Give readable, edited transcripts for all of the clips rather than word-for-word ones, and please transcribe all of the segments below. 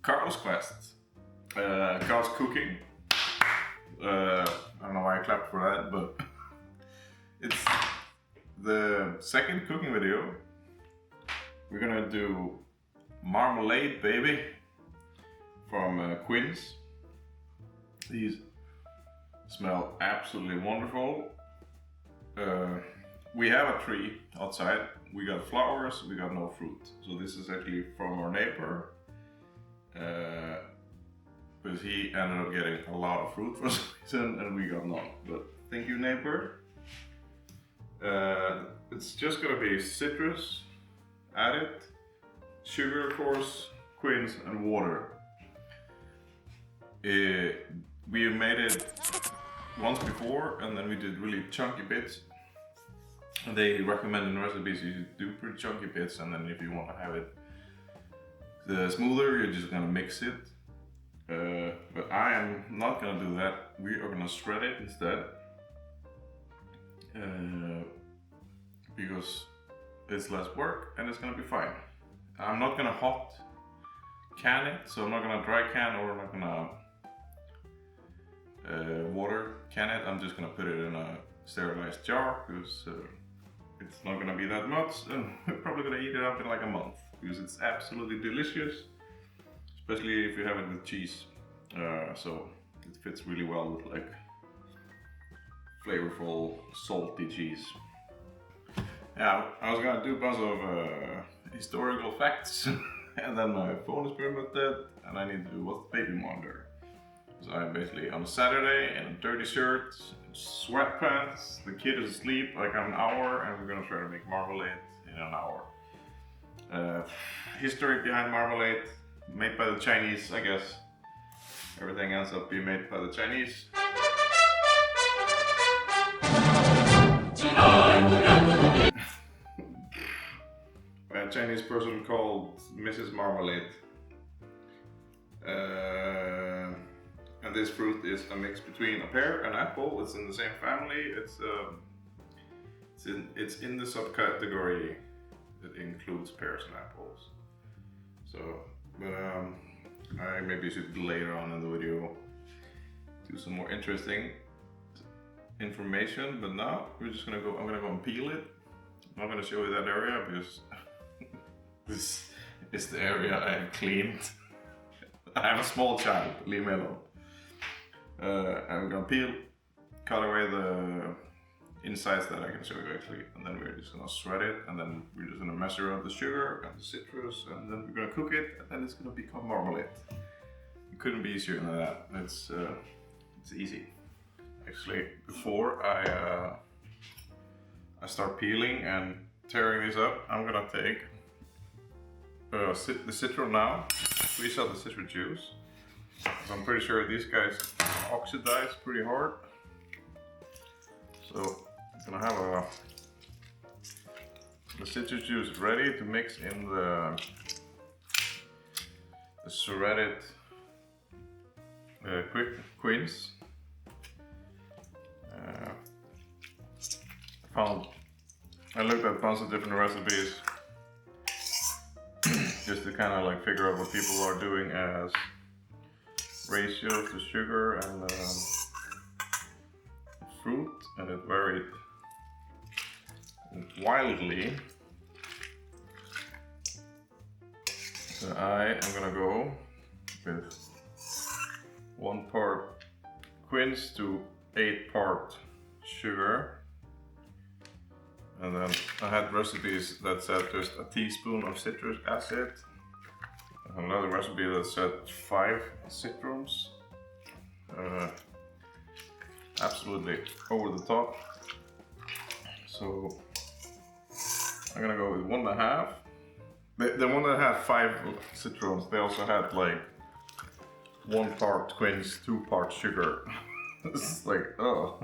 Karl's quest. Karl's cooking. I don't know why I clapped for that, but it's the second cooking video. We're gonna do marmalade, baby, from Quince. These smell absolutely wonderful. We have a tree outside. We got flowers, we got no fruit. So this is actually from our neighbor. Because he ended up getting a lot of fruit for some reason and we got none. But thank you, neighbor. It's just gonna be citrus added, sugar of course, quince and water. We made it once before and then we did really chunky bits. And they recommend in recipes you do pretty chunky bits, and then if you want to have it smoother, you're just gonna mix it. But I am not gonna do that. We are gonna shred it instead. Because it's less work and it's gonna be fine. I'm not gonna hot can it, so I'm not gonna dry can or I'm not gonna water can it. I'm just gonna put it in a sterilized jar because it's not gonna be that much, and we're probably gonna eat it up in like a month because it's absolutely delicious, especially if you have it with cheese. So it fits really well with like flavorful, salty cheese. Yeah, I was gonna do a bunch of historical facts, and then my phone is pretty much dead, and I need to do what's the baby monitor. So I'm basically on a Saturday in a dirty shirt, sweatpants, the kid is asleep like an hour, and we're gonna try to make marmalade in an hour. History behind marmalade, made by the Chinese, I guess. Everything ends up being made by the Chinese. By a Chinese person called Mrs. Marmalade. And this fruit is a mix between a pear and apple. It's in the same family. It's in the subcategory that includes pears and apples. So, but I maybe should later on in the video do some more interesting information. But now we're just gonna go. I'm gonna go and peel it. I'm not gonna show you that area because this is the area I have cleaned. I have a small child. Leave me alone. I'm gonna peel, cut away the insides that I can show you actually, and then we're just gonna shred it, and then we're just gonna measure out the sugar and the citrus, and then we're gonna cook it, and then it's gonna become marmalade. It couldn't be easier than that. It's easy. Actually, before I start peeling and tearing this up, I'm gonna take the citron now, squeeze out the citrus juice. So I'm pretty sure these guys oxidize pretty hard. So I'm gonna have the citrus juice ready to mix in the shredded quince. I looked at tons of different recipes just to kind of like figure out what people are doing as ratios to sugar and fruit, and it varied wildly. So I am gonna go with 1 part quince to 8 part sugar, and then I had recipes that said just a teaspoon of citric acid. Another recipe that said 5 citrons. Absolutely over the top. So I'm gonna go with 1.5. The one that had 5 citrons, they also had like 1 part quince, 2 part sugar. It's like, oh.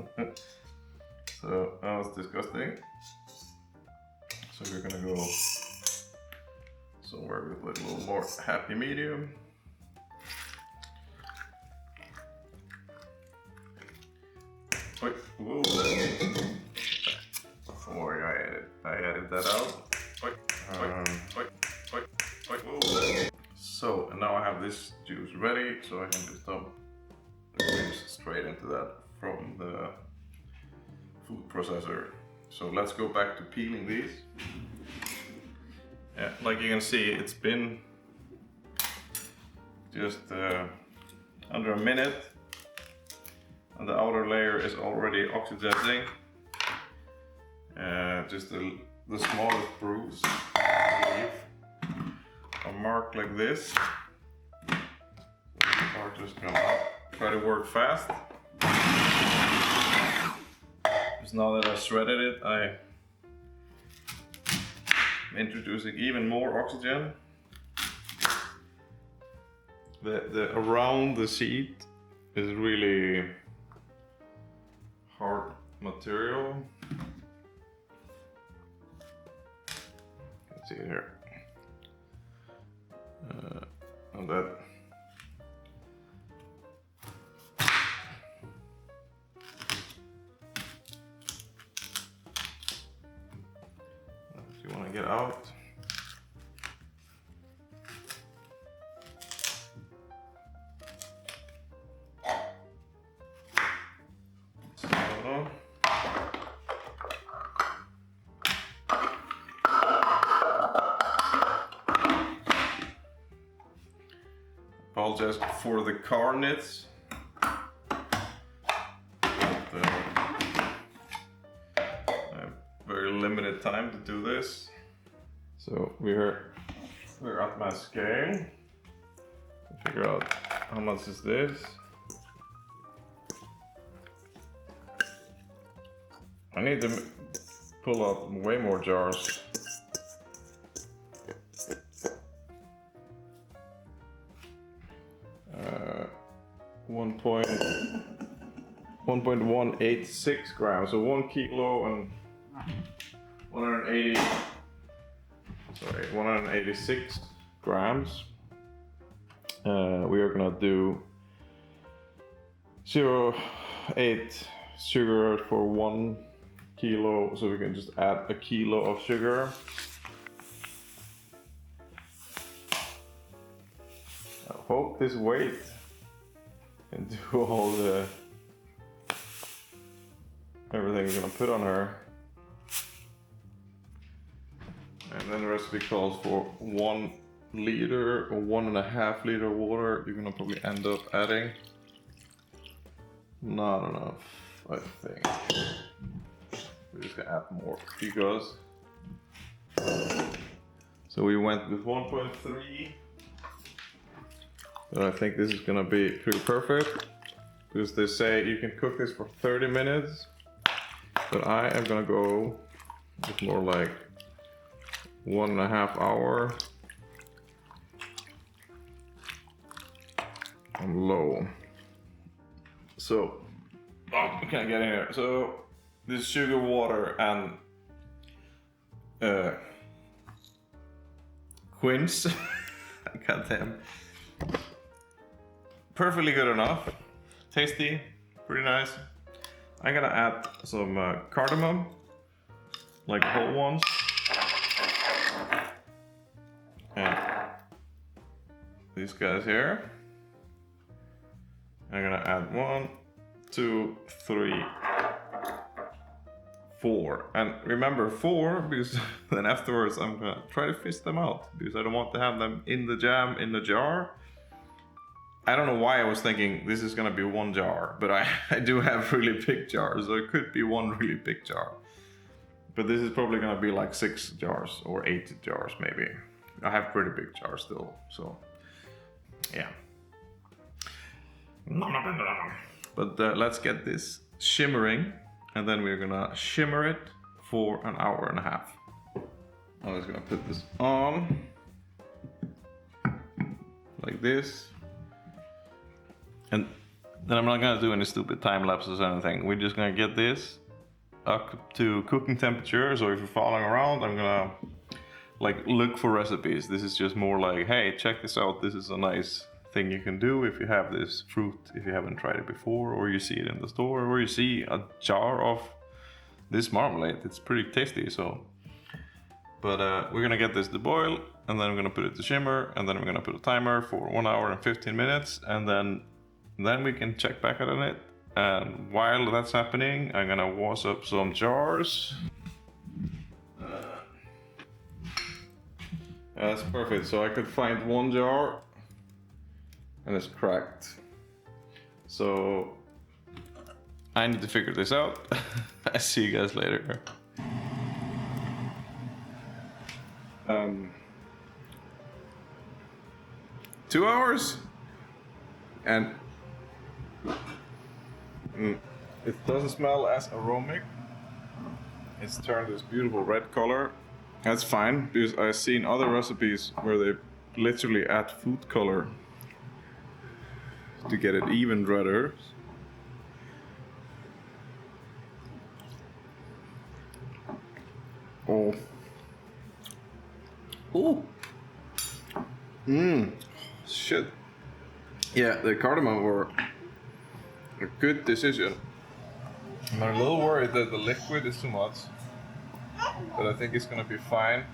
So that was disgusting. So we're gonna go somewhere with like a little more happy medium. Wait, whoa. Don't worry, I added that out. Whoa. So, and now I have this juice ready, so I can just dump the quince straight into that from the food processor. So let's go back to peeling these. Yeah, like you can see, it's been just under a minute, and the outer layer is already oxidizing. Just the smallest bruise are marked like this. Or just gonna try to work fast. Because now that I shredded it, I'm introducing even more oxygen. The around the seed is really hard material. You can see it here. And that if you want to get out. Apologize for the car nits. I have very limited time to do this. So we're at my scale. Figure out how much is this. I need to pull out way more jars. 1.186 grams, so 1 kilo and 186 grams. We are gonna do 0.8 sugar for 1 kilo, so we can just add a kilo of sugar. I hope this weight can do all the everything we're gonna put on her. And then the recipe calls for 1 liter or 1.5 liter water. You're gonna probably end up adding not enough, I think. We're just gonna add more because so we went with 1.3. But I think this is gonna be pretty perfect because they say you can cook this for 30 minutes, but I am gonna go with more like 1.5 hour on low. So, we can't get in here. So, this sugar, water, and quince, goddamn. Perfectly good enough, tasty, pretty nice. I'm gonna add some cardamom, like whole ones, and these guys here. I'm gonna add 1, 2, 3, 4, and remember 4 because then afterwards I'm gonna try to fish them out because I don't want to have them in the jam in the jar. I don't know why I was thinking this is gonna be 1 jar, but I do have really big jars, so it could be 1 really big jar. But this is probably gonna be like 6 jars or 8 jars maybe. I have pretty big jars still, so yeah. But let's get this shimmering, and then we're gonna shimmer it for 1.5 hours. I'm just gonna put this on like this. And then I'm not gonna do any stupid time lapses or anything. We're just gonna get this up to cooking temperature. So if you're following around, I'm gonna like look for recipes. This is just more like, hey, check this out. This is a nice thing you can do if you have this fruit, if you haven't tried it before, or you see it in the store, or you see a jar of this marmalade. It's pretty tasty. So But we're gonna get this to boil, and then we're gonna put it to simmer, and then we're gonna put a timer for 1 hour and 15 minutes, and then we can check back on it. And while that's happening, I'm gonna wash up some jars. That's perfect. So I could find one jar, and it's cracked. So I need to figure this out. I'll see you guys later. 2 hours, and it doesn't smell as aromatic. It's turned this beautiful red color. That's fine, because I've seen other recipes where they literally add food color to get it even redder. Oh. Ooh. Shit. Yeah, the cardamom were a good decision. I'm a little worried that the liquid is too much, but I think it's gonna be fine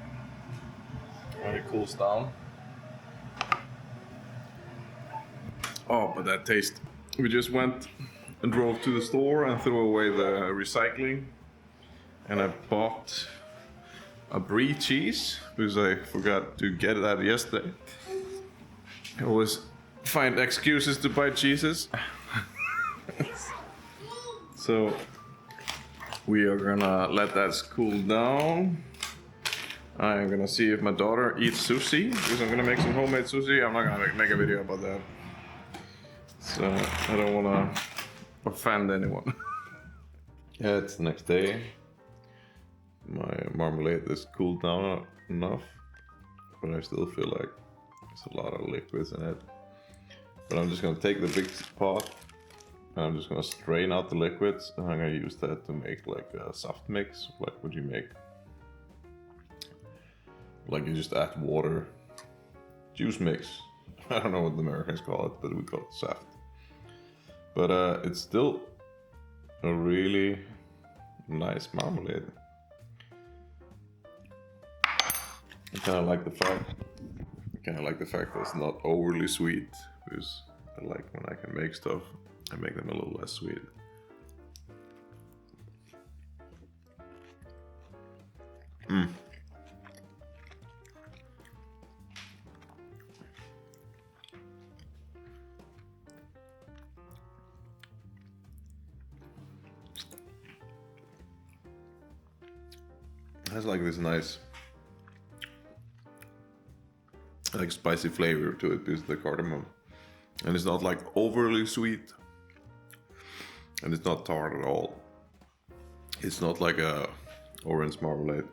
when it cools down. Oh, but that taste. We just went and drove to the store and threw away the recycling, and I bought a brie cheese because I forgot to get that yesterday. I always find excuses to buy cheeses. So we are gonna let that cool down. I'm gonna see if my daughter eats sushi, because I'm gonna make some homemade sushi. I'm not gonna make a video about that, so I don't wanna offend anyone. Yeah, it's the next day. My marmalade is cooled down enough, but I still feel like there's a lot of liquids in it. But I'm just gonna take the big pot, and I'm just gonna strain out the liquids, and I'm gonna use that to make like a soft mix, like what you make. Like you just add water, juice mix. I don't know what the Americans call it, but we call it soft. But it's still a really nice marmalade. I kind of like the fact that it's not overly sweet, because I like when I can make stuff, I make them a little less sweet. It has like this nice, like spicy flavor to it because of the cardamom, and it's not like overly sweet, and it's not tart at all. It's not like a orange marmalade.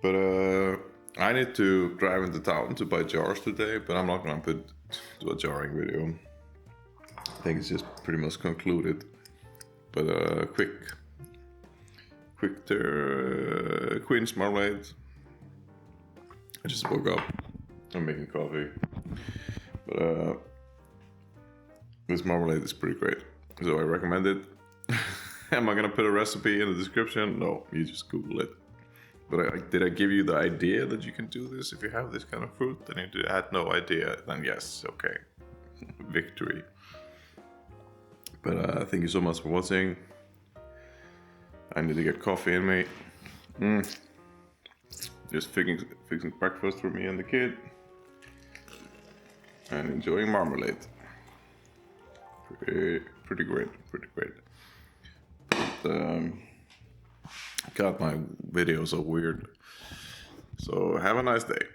But I need to drive into town to buy jars today, but I'm not gonna do a jarring video. I think it's just pretty much concluded. But quick quince marmalade. I just woke up. I'm making coffee. But this marmalade is pretty great, so I recommend it. Am I gonna put a recipe in the description? No, you just Google it. But did I give you the idea that you can do this if you have this kind of fruit? And you had no idea, then yes, okay. Victory. But thank you so much for watching. I need to get coffee in me. Just fixing breakfast for me and the kid. And enjoying marmalade. Pretty great. But, God, my videos are weird. So have a nice day.